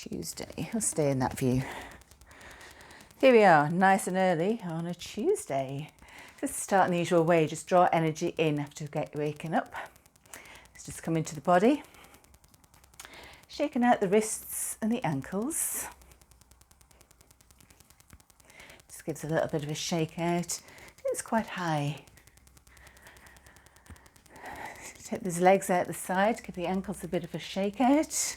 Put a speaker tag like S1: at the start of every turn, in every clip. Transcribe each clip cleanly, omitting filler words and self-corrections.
S1: Tuesday. We'll stay in that view. Here we are, nice and early on a Tuesday. Just start in the usual way, just draw energy in after waking up. Let's just come into the body, shaking out the wrists and the ankles. Just gives a little bit of a shake out. It's quite high. Take those legs out the side, give the ankles a bit of a shake out.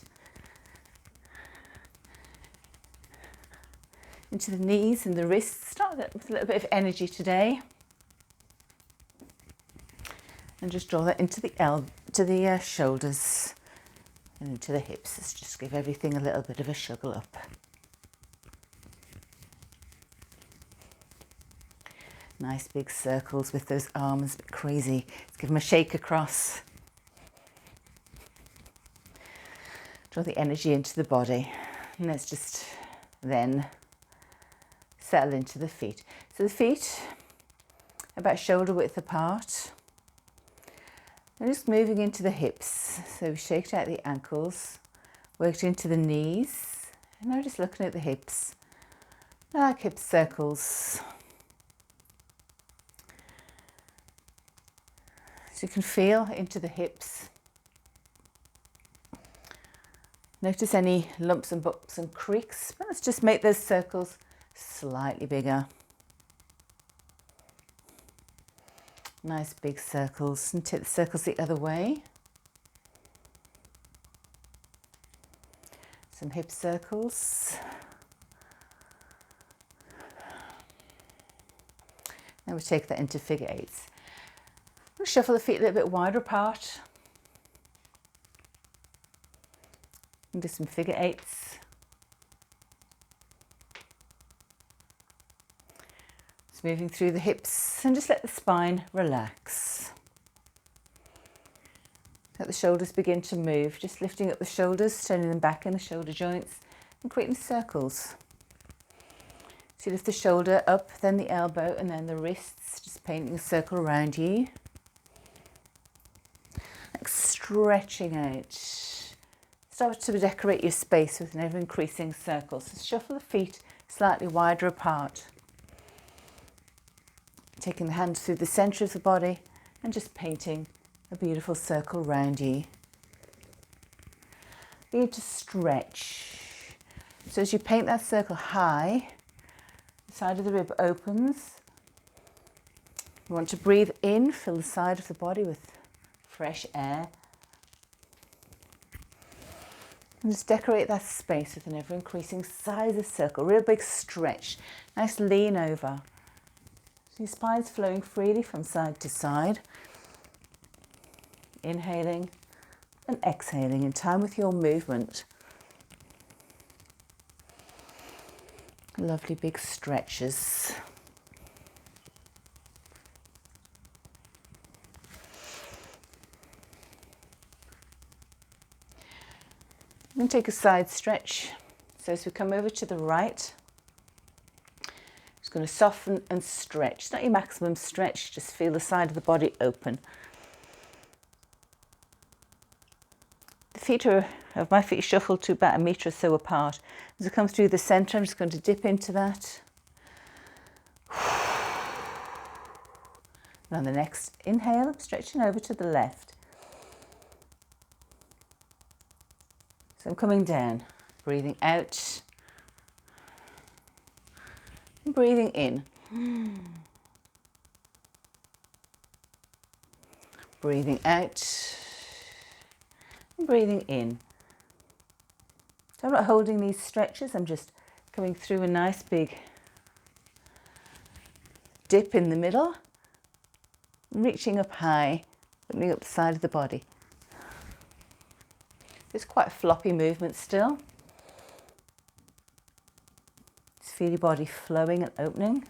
S1: Into the knees and the wrists. Start with a little bit of energy today. And just draw that into the shoulders and into the hips. Let's just give everything a little bit of a shuggle up. Nice big circles with those arms, a bit crazy. Let's give them a shake across. Draw the energy into the body. And let's just then settle into the feet. So the feet about shoulder width apart. And just moving into the hips. So we shaked out the ankles, worked into the knees. And now just looking at the hips. I like hip circles. So you can feel into the hips. Notice any lumps and bumps and creaks. But let's just make those circles slightly bigger. Nice big circles, and take the circles the other way. Some hip circles. Now we take that into figure eights. We'll shuffle the feet a little bit wider apart. And do some figure eights. Just moving through the hips and just let the spine relax. Let the shoulders begin to move, just lifting up the shoulders, turning them back in the shoulder joints and creating circles. So you lift the shoulder up, then the elbow and then the wrists, just painting a circle around you. Like stretching out. Start to decorate your space with an ever increasing circle. So shuffle the feet slightly wider apart. Taking the hands through the centre of the body and just painting a beautiful circle around you. You need to stretch. So as you paint that circle high, the side of the rib opens. You want to breathe in, fill the side of the body with fresh air. And just decorate that space with an ever increasing size of circle. Real big stretch. Nice lean over. So your spine's flowing freely from side to side. Inhaling and exhaling in time with your movement. Lovely big stretches. I'm going to take a side stretch. So as we come over to the right, just going to soften and stretch. It's not your maximum stretch, just feel the side of the body open. The feet of my feet shuffled to about 1 metre or so apart. As it comes through the centre, I'm just going to dip into that. And on the next inhale, I'm stretching over to the left. So I'm coming down, breathing out, and breathing in. Breathing out, and breathing in. So I'm not holding these stretches, I'm just coming through a nice big dip in the middle, reaching up high, opening up the side of the body. It's quite a floppy movement still. Just feel your body flowing and opening.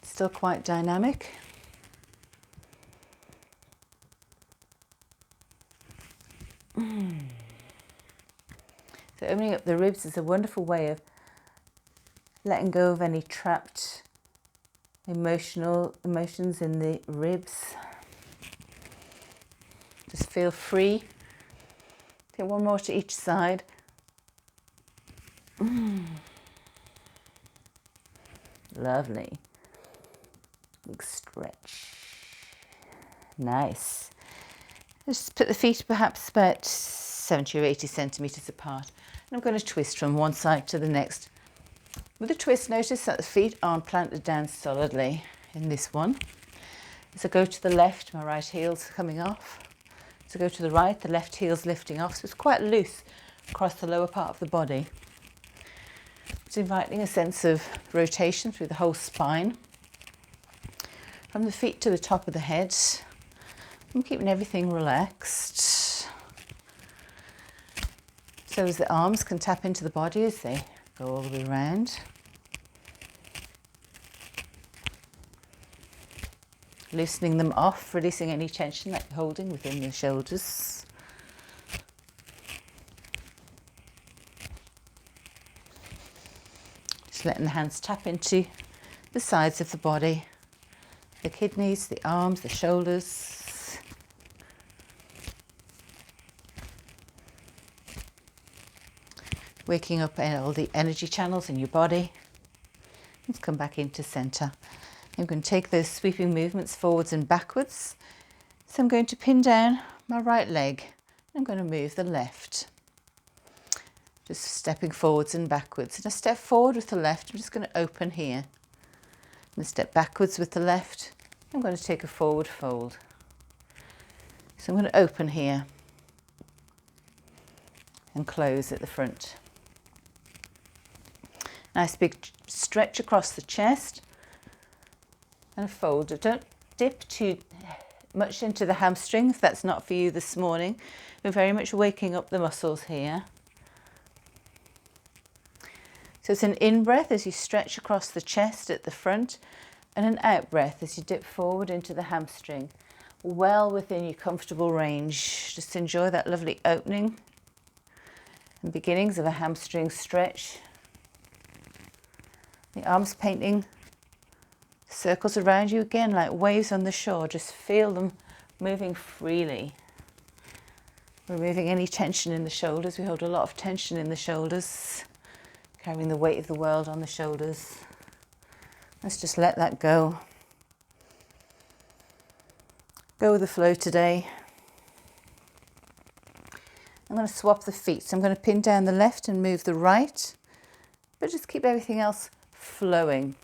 S1: It's still quite dynamic. So opening up the ribs is a wonderful way of letting go of any trapped emotions in the ribs. Just feel free. Take one more to each side. Lovely. Big stretch. Nice. Just put the feet perhaps about 70 or 80 centimetres apart. And I'm going to twist from one side to the next. With a twist, notice that the feet aren't planted down solidly in this one. As I go to the left, my right heel's coming off. As I go to the right, the left heel's lifting off. So it's quite loose across the lower part of the body. It's inviting a sense of rotation through the whole spine. From the feet to the top of the head. I'm keeping everything relaxed. So as the arms can tap into the body as they go all the way around. Loosening them off, releasing any tension that you're holding within the shoulders. Just letting the hands tap into the sides of the body, the kidneys, the arms, the shoulders. Waking up all the energy channels in your body. Let's come back into centre. I'm going to take those sweeping movements forwards and backwards. So I'm going to pin down my right leg. I'm going to move the left. Just stepping forwards and backwards. And I step forward with the left. I'm just going to open here. And step backwards with the left. I'm going to take a forward fold. So I'm going to open here and close at the front. Nice big stretch across the chest and a fold. Don't dip too much into the hamstring if that's not for you this morning. We're very much waking up the muscles here. So it's an in-breath as you stretch across the chest at the front and an out-breath as you dip forward into the hamstring. Well within your comfortable range. Just enjoy that lovely opening and beginnings of a hamstring stretch. The arms painting circles around you again like waves on the shore. Just feel them moving freely. Removing any tension in the shoulders. We hold a lot of tension in the shoulders, carrying the weight of the world on the shoulders. Let's just let that go. Go with the flow today. I'm going to swap the feet. So I'm going to pin down the left and move the right, but just keep everything else flowing.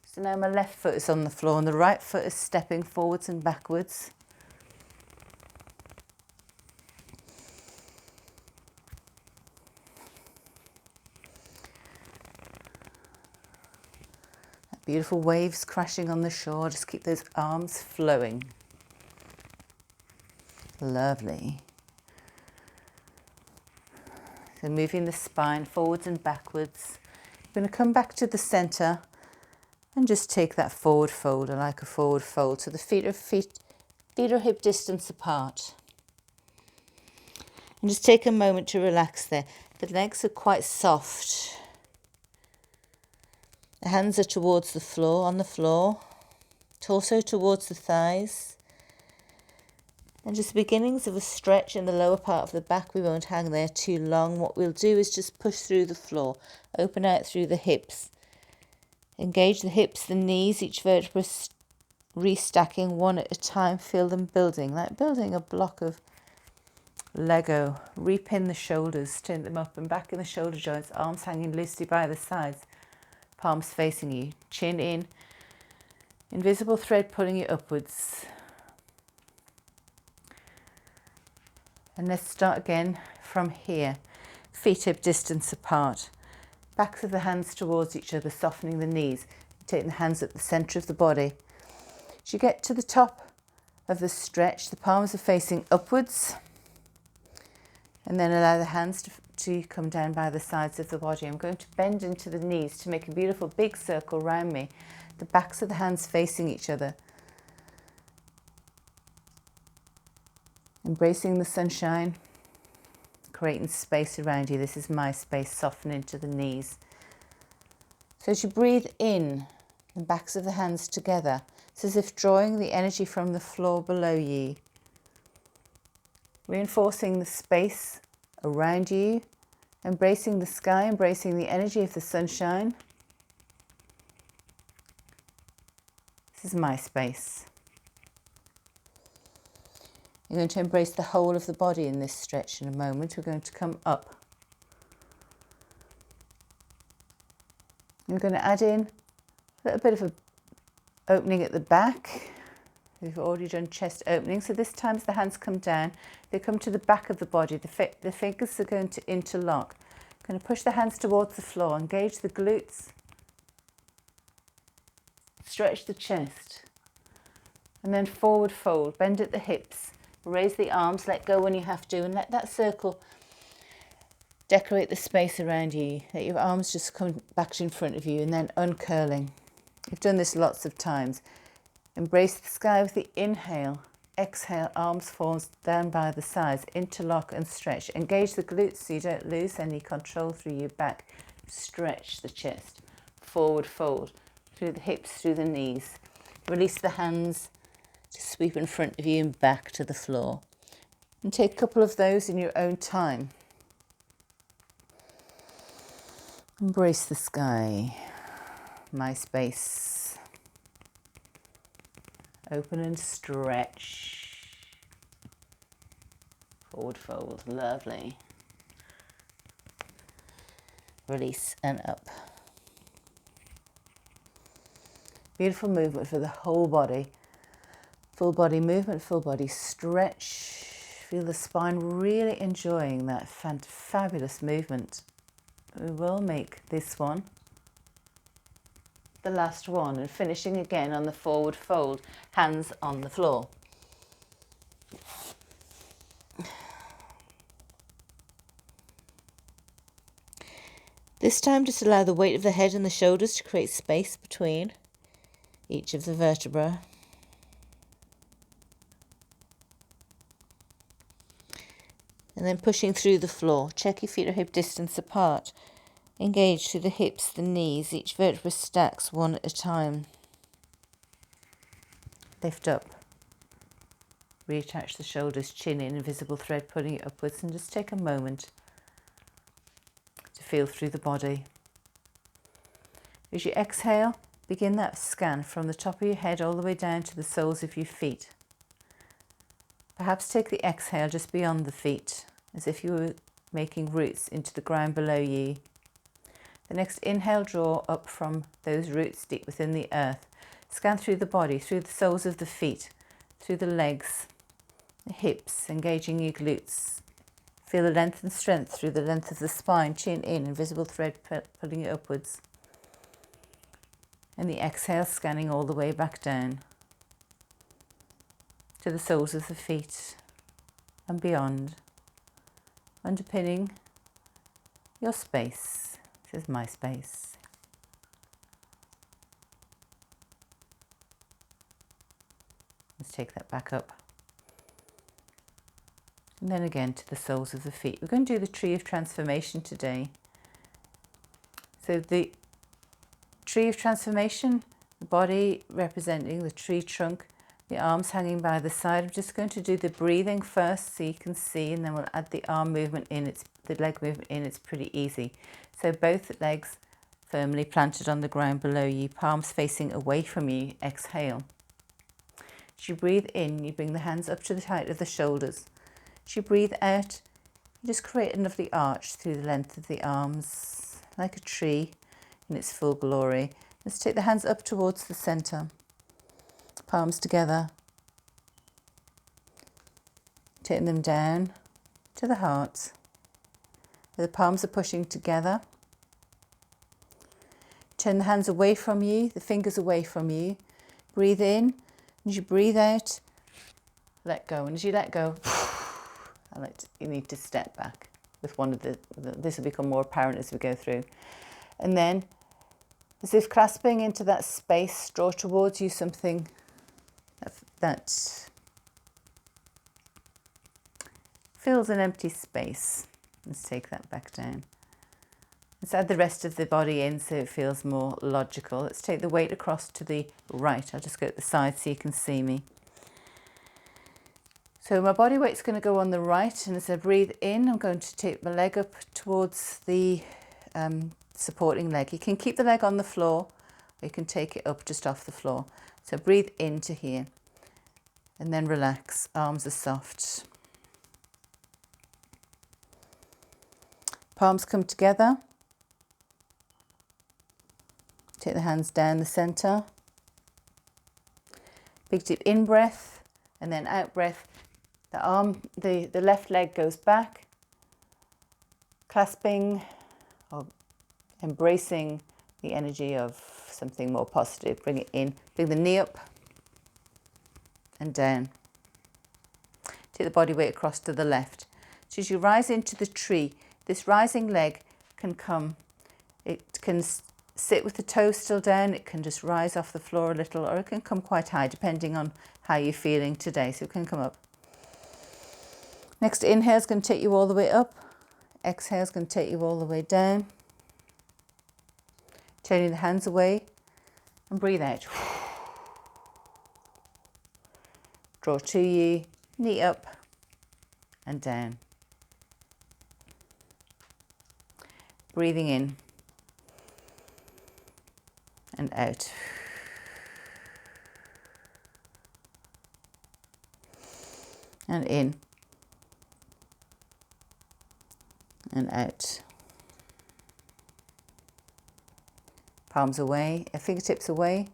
S1: So now my left foot is on the floor and the right foot is stepping forwards and backwards. Beautiful waves crashing on the shore. Just keep those arms flowing. Lovely. So moving the spine forwards and backwards. I'm going to come back to the centre and just take that forward fold. I like a forward fold. So the feet are hip distance apart. And just take a moment to relax there. The legs are quite soft. The hands are towards the floor, on the floor. Torso towards the thighs. And just beginnings of a stretch in the lower part of the back. We won't hang there too long. What we'll do is just push through the floor. Open out through the hips. Engage the hips, the knees, each vertebra restacking one at a time. Feel them building, like building a block of Lego. Repin the shoulders, turn them up and back in the shoulder joints. Arms hanging loosely by the sides. Palms facing you. Chin in. Invisible thread pulling you upwards. And let's start again from here. Feet hip distance apart. Backs of the hands towards each other, softening the knees. Take the hands at the centre of the body. As you get to the top of the stretch, the palms are facing upwards. And then allow the hands to come down by the sides of the body. I'm going to bend into the knees to make a beautiful big circle around me. The backs of the hands facing each other. Embracing the sunshine, creating space around you. This is my space, soften into the knees. So as you breathe in, the backs of the hands together, it's as if drawing the energy from the floor below you, reinforcing the space around you Embracing the sky, embracing the energy of the sunshine. This is my space. You're going to embrace the whole of the body in this stretch in a moment. We're going to come up. You're going to add in a little bit of an opening at the back. We've already done chest opening. So this time as the hands come down, they come to the back of the body. The fingers are going to interlock. Going to push the hands towards the floor. Engage the glutes. Stretch the chest. And then forward fold. Bend at the hips. Raise the arms. Let go when you have to. And let that circle decorate the space around you. Let your arms just come back in front of you. And then uncurling. You've done this lots of times. Embrace the sky with the inhale. Exhale, arms fall down by the sides. Interlock and stretch. Engage the glutes so you don't lose any control through your back. Stretch the chest. Forward fold. Through the hips, through the knees. Release the hands to sweep in front of you and back to the floor. And take a couple of those in your own time. Embrace the sky. My space. Open and stretch. Forward fold. Lovely. Release and up. Beautiful movement for the whole body. Full body movement, full body stretch. Feel the spine really enjoying that fabulous movement. We will make this one the last one, and finishing again on the forward fold, hands on the floor. This time just allow the weight of the head and the shoulders to create space between each of the vertebrae. And then pushing through the floor. Check your feet are hip distance apart. Engage through the hips, the knees. Each vertebra stacks one at a time. Lift up. Reattach the shoulders, chin in, invisible thread pulling it upwards, and just take a moment to feel through the body. As you exhale, begin that scan from the top of your head all the way down to the soles of your feet. Perhaps take the exhale just beyond the feet, as if you were making roots into the ground below you. The next inhale, draw up from those roots deep within the earth. Scan through the body, through the soles of the feet, through the legs, the hips, engaging your glutes. Feel the length and strength through the length of the spine, chin in, invisible thread pulling it upwards. And the exhale, scanning all the way back down to the soles of the feet and beyond, underpinning your space. This is my space. Let's take that back up. And then again to the soles of the feet. We're going to do the tree of transformation today. So the tree of transformation, the body representing the tree trunk, the arms hanging by the side. I'm just going to do the breathing first so you can see, and then we'll add the arm movement in. It's the leg movement in. It's pretty easy. So both legs firmly planted on the ground below you, palms facing away from you. Exhale. As you breathe in, you bring the hands up to the height of the shoulders. As you breathe out, you just create a lovely arch through the length of the arms, like a tree in its full glory. Let's take the hands up towards the center. Palms together, taking them down to the heart. The palms are pushing together. Turn the hands away from you, the fingers away from you. Breathe in. As you breathe out, let go. And as you let go, you need to step back with one of this will become more apparent as we go through. And then, as if clasping into that space, draw towards you something that fills an empty space. Let's take that back down. Let's add the rest of the body in so it feels more logical. Let's take the weight across to the right. I'll just go at the side so you can see me. So my body weight's going to go on the right, and as I breathe in, I'm going to take my leg up towards the supporting leg. You can keep the leg on the floor, or you can take it up just off the floor. So breathe into here, and then relax. Arms are soft. Palms come together. Take the hands down the center. Big deep in breath, and then out breath. The left leg goes back, clasping or embracing the energy of something more positive. Bring it in, bring the knee up and down. Take the body weight across to the left. So as you rise into the tree, this rising leg can come, it can sit with the toes still down, it can just rise off the floor a little, or it can come quite high depending on how you're feeling today. So it can come up. Next inhale is going to take you all the way up. Exhale is going to take you all the way down. Turning the hands away and breathe out. Draw to you, knee up and down. Breathing in and out. And in and out. Palms away, fingertips away,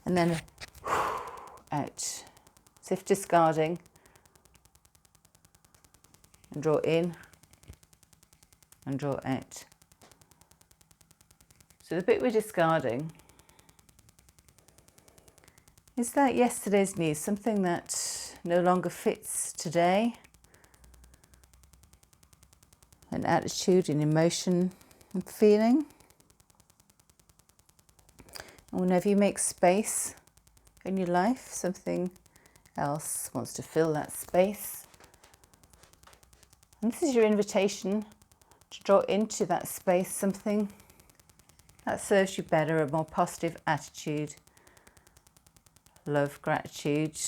S1: and then out. As if discarding, and draw in and draw out. So the bit we're discarding is that yesterday's news, something that no longer fits today. An attitude, an emotion and feeling. And whenever you make space in your life, something else wants to fill that space. And this is your invitation to draw into that space something that serves you better, a more positive attitude, love, gratitude,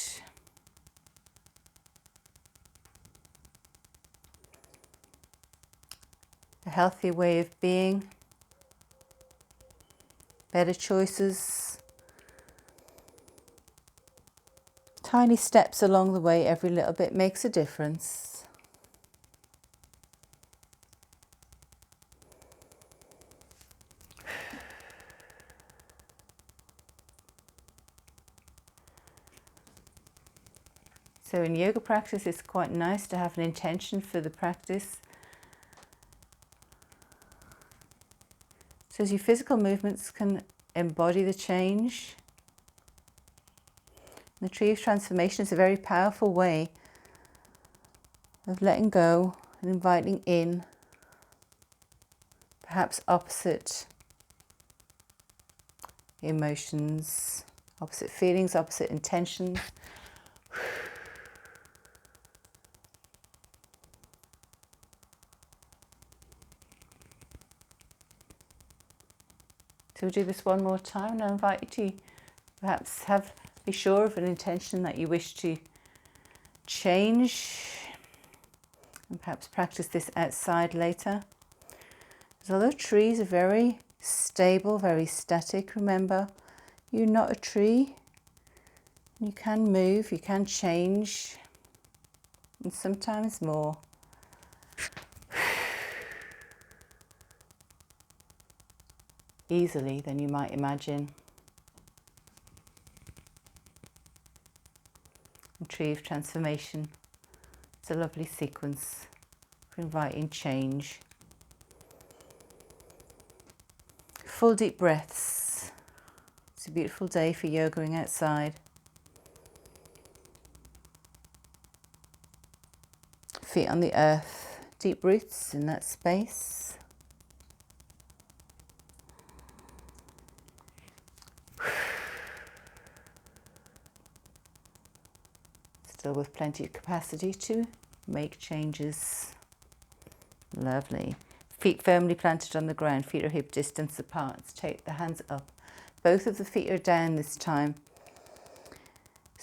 S1: a healthier way of being, better choices, tiny steps along the way. Every little bit makes a difference. So in yoga practice, it's quite nice to have an intention for the practice. So as your physical movements can embody the change. The Tree of Transformation is a very powerful way of letting go and inviting in perhaps opposite emotions, opposite feelings, opposite intentions. So we'll do this one more time, and I invite you to perhaps be sure of an intention that you wish to change, and perhaps practice this outside later. Because although trees are very stable, very static, remember, you're not a tree. You can move, you can change, and sometimes more. Easily than you might imagine. The Tree of Transformation. It's a lovely sequence for inviting change. Full deep breaths. It's a beautiful day for yogaing outside. Feet on the earth, deep roots in that space. Still with plenty of capacity to make changes. Lovely. Feet firmly planted on the ground, feet are hip distance apart. Take the hands up. Both of the feet are down this time.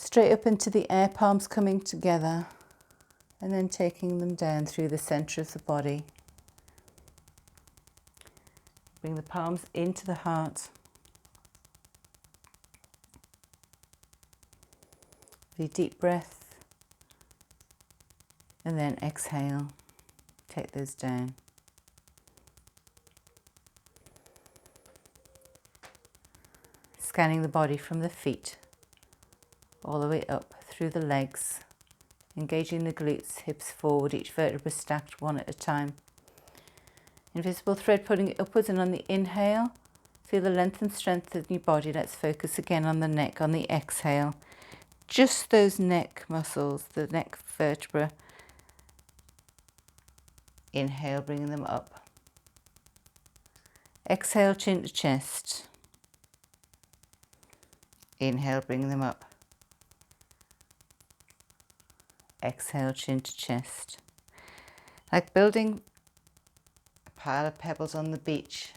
S1: straight up into the air, palms coming together, and then taking them down through the centre of the body. Bring the palms into the heart. Be deep breath, and then exhale. Take those down. Scanning the body from the feet all the way up through the legs, engaging the glutes, hips forward, each vertebra stacked one at a time. Invisible thread pulling it upwards, and on the inhale, feel the length and strength of your body. Let's focus again on the neck. On the exhale, just those neck muscles, the neck vertebra. Inhale, bringing them up. Exhale, chin to chest. Inhale, bringing them up. Exhale, chin to chest. Like building a pile of pebbles on the beach.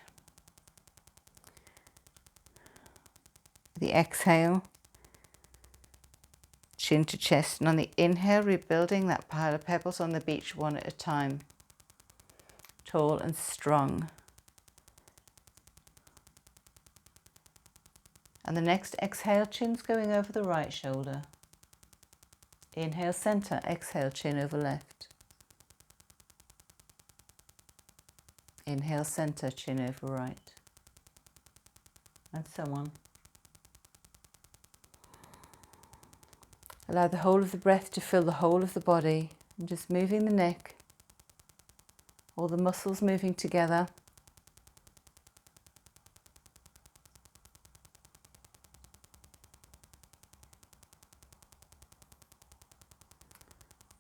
S1: The exhale, chin to chest, and on the inhale, rebuilding that pile of pebbles on the beach one at a time. Tall and strong. And the next exhale, chin's going over the right shoulder. Inhale, center. Exhale, chin over left. Inhale, center, chin over right. And so on. Allow the whole of the breath to fill the whole of the body. And just moving the neck. All the muscles moving together.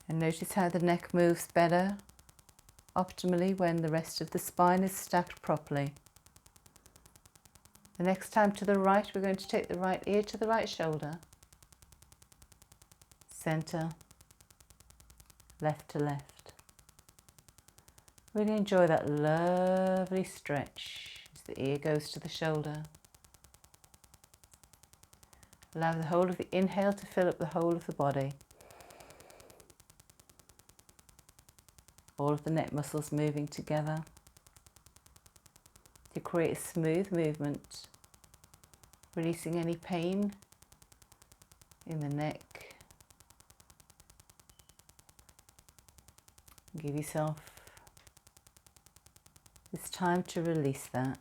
S1: And notice how the neck moves better, optimally, when the rest of the spine is stacked properly. The next time to the right, we're going to take the right ear to the right shoulder. Center, left to left. Really enjoy that lovely stretch as the ear goes to the shoulder. Allow the whole of the inhale to fill up the whole of the body. All of the neck muscles moving together to create a smooth movement, releasing any pain in the neck. Give yourself this time to release that.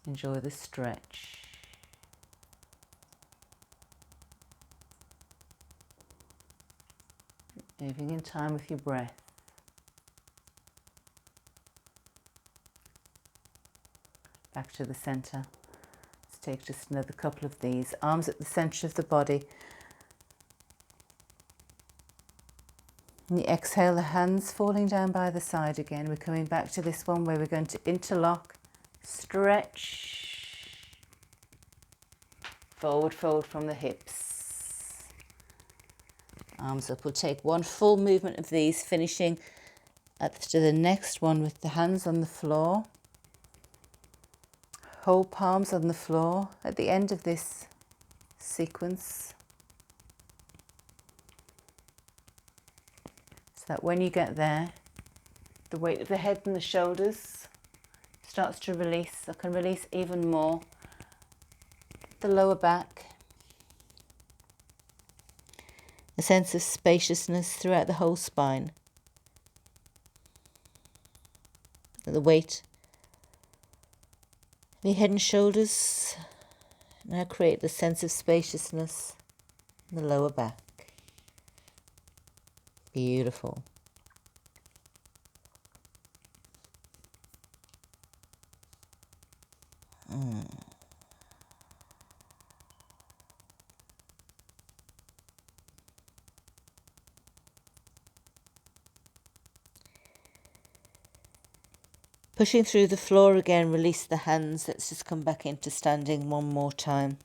S1: Enjoy the stretch. Moving in time with your breath. Back to the center. Let's take just another couple of these. Arms at the center of the body. And you exhale, the hands falling down by the side again. We're coming back to this one where we're going to interlock, stretch, forward fold from the hips. Arms up. We'll take one full movement of these, finishing to the next one with the hands on the floor. Hold palms on the floor at the end of this sequence. So that when you get there, the weight of the head and the shoulders starts to release. I can release even more the lower back. A sense of spaciousness throughout the whole spine. The weight of your head and shoulders now create the sense of spaciousness in the lower back. Beautiful. Pushing through the floor again, release the hands. Let's just come back into standing one more time.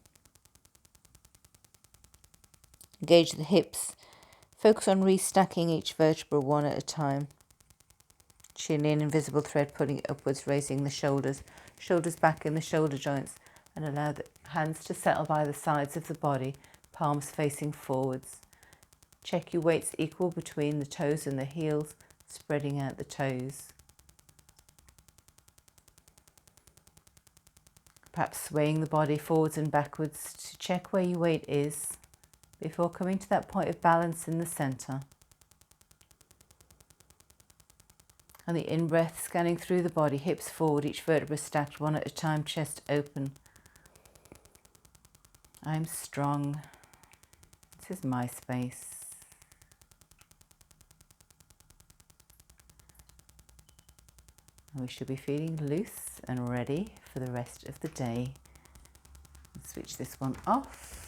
S1: Engage the hips. Focus on restacking each vertebra one at a time. Chin in, invisible thread pulling it upwards, raising the shoulders. Shoulders back in the shoulder joints. And allow the hands to settle by the sides of the body, palms facing forwards. Check your weight's equal between the toes and the heels, spreading out the toes. Perhaps swaying the body forwards and backwards to check where your weight is before coming to that point of balance in the centre. And the in-breath scanning through the body, hips forward, each vertebra stacked one at a time, chest open. I'm strong. This is my space. And we should be feeling loose and ready for the rest of the day. Switch this one off.